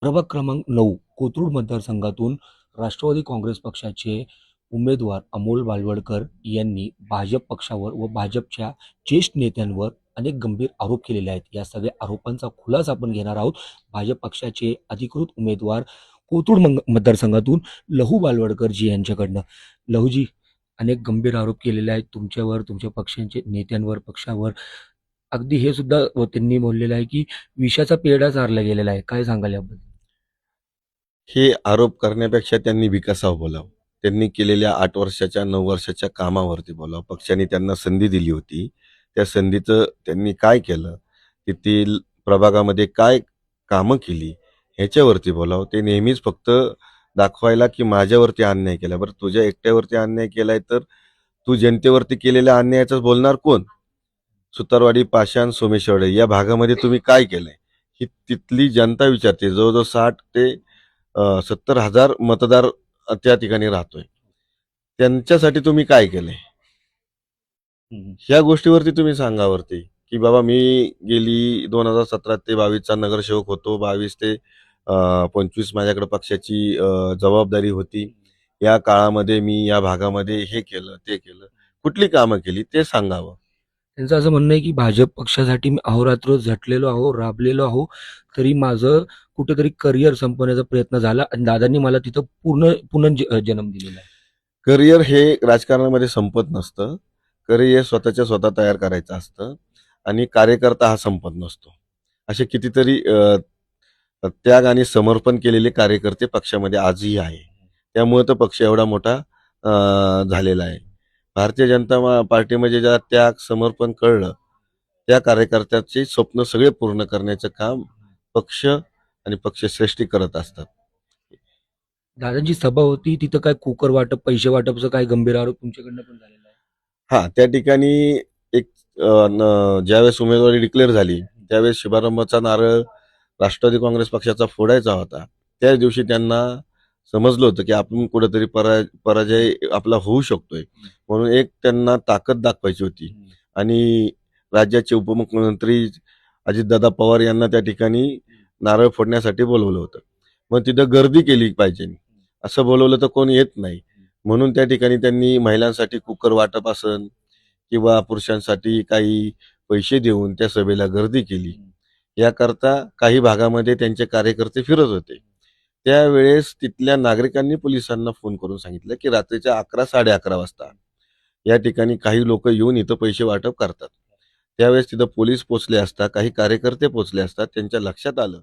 प्रभाग क्रमांक 9 कोथरूड मतदारसंघातून राष्ट्रवादी काँग्रेस पक्षाचे उमेदवार अमोल बालवडकर यांनी भाजप पक्षावर व भाजपच्या ज्येष्ठ नेत्यांवर अनेक गंभीर आरोप केलेले आहेत. या सगळ्या आरोपांचा खुलासा आपण घेणार आहोत. भाजप पक्षाचे अधिकृत उमेदवार कोथरूड मतदारसंघातून लहू बालवडकर जी यांच्याकडनं. लहूजी, अनेक गंभीर आरोप केलेले आहेत तुमच्यावर, तुमच्या पक्षांचे नेत्यांवर, पक्षावर. अगदी हे सुद्धा त्यांनी बोललेलं आहे की विषाचा पेढा चारला गेलेला आहे. काय सांगाल याबद्दल? हे आरोप करण्यापेक्षा त्यांनी विकासावर बोलावं. त्यांनी केलेल्या 8 वर्षाच्या 9 वर्षाच्या कामावरती बोलावं. पक्षाने त्यांना संधी दिली होती. त्या संधीचं त्यांनी काय केलं, तेथील प्रभागामध्ये काय कामं केली ह्याच्यावरती बोलावं. ते नेहमीच फक्त दाखवायला की माझ्यावरती अन्याय केला. बरं, तुझ्या एकट्यावरती अन्याय केलाय तर तू जनतेवरती केलेल्या अन्यायाचं बोलणार कोण? सुतारवाडी, पाषाण, सोमेश्वरे या भागामध्ये तुम्ही काय केलंय ही तिथली जनता विचारते. जवळजवळ 60 ते 70,000 मतदार त्या ठिकाणी राहतोय. त्यांच्यासाठी तुम्ही काय केलंय ह्या गोष्टीवरती तुम्ही सांगावरती की बाबा मी गेली 2017 ते 22चा नगरसेवक होतो. 22 ते 25 माझ्याकडे पक्षाची जबाबदारी होती. या काळामध्ये मी या भागामध्ये हे केलं ते केलं. कुठली कामं केली ते सांगावं. त्यांचं असं म्हणणं आहे की भाजप पक्षासाठी मी अहोरात्र झटलेलो आहो, राबलेलो आहो, तरी माझं कुठेतरी करिअर संपवण्याचा प्रयत्न झाला आणि दादांनी मला तिथं पुनर्जन्म दिलेला आहे. करिअर हे राजकारणामध्ये संपत नसतं. करिअर स्वतःच्या स्वतः तयार करायचं असतं आणि कार्यकर्ता हा संपत नसतो. असे कितीतरी त्याग आणि समर्पण केलेले कार्यकर्ते पक्षामध्ये आजही आहे. त्यामुळे तर पक्ष एवढा मोठा झालेला आहे. भारतीय जनता पार्टीमध्ये ज्या त्याग समर्पण कळलं त्या कार्यकर्त्याचे स्वप्न सगळे पूर्ण करण्याचं काम पक्ष आणि पक्षश्रेष्ठी करत असतात. दादांची सभा होती तिथं काय कुकर वाटप, पैसे वाटपचं काय गंभीर आरोप तुमच्याकडनं पण झालेला आहे? हा, त्या ठिकाणी एक ज्यावेळेस उमेदवारी डिक्लेअर झाली त्यावेळेस शुभारंभाचा नारळ राष्ट्रवादी काँग्रेस पक्षाचा फोडायचा होता. त्याच दिवशी त्यांना समजलं होतं की आपण कुठेतरी पराजय आपला होऊ शकतोय, म्हणून एक त्यांना ताकद दाखवायची होती आणि राज्याचे उपमुख्यमंत्री अजितदादा पवार यांना त्या ठिकाणी नारळ फोडण्यासाठी बोलवलं होतं. मग तिथं गर्दी केली पाहिजे, असं बोलवलं तर कोणी येत नाही. म्हणून त्या ठिकाणी त्यांनी महिलांसाठी कुकर वाटप असन किंवा पुरुषांसाठी काही पैसे देऊन त्या सभेला गर्दी केली. याकरता काही भागामध्ये त्यांचे कार्यकर्ते फिरत होते. त्यावेळेस तिथल्या नागरिकांनी पोलिसांना फोन करून सांगितलं की रात्रीच्या 11-11:30 वाजता या ठिकाणी काही लोक येऊन इथं पैसे वाटप करतात. त्यावेळेस तिथं पोलीस पोचले असता, काही कार्यकर्ते पोचले असतात, त्यांच्या लक्षात आलं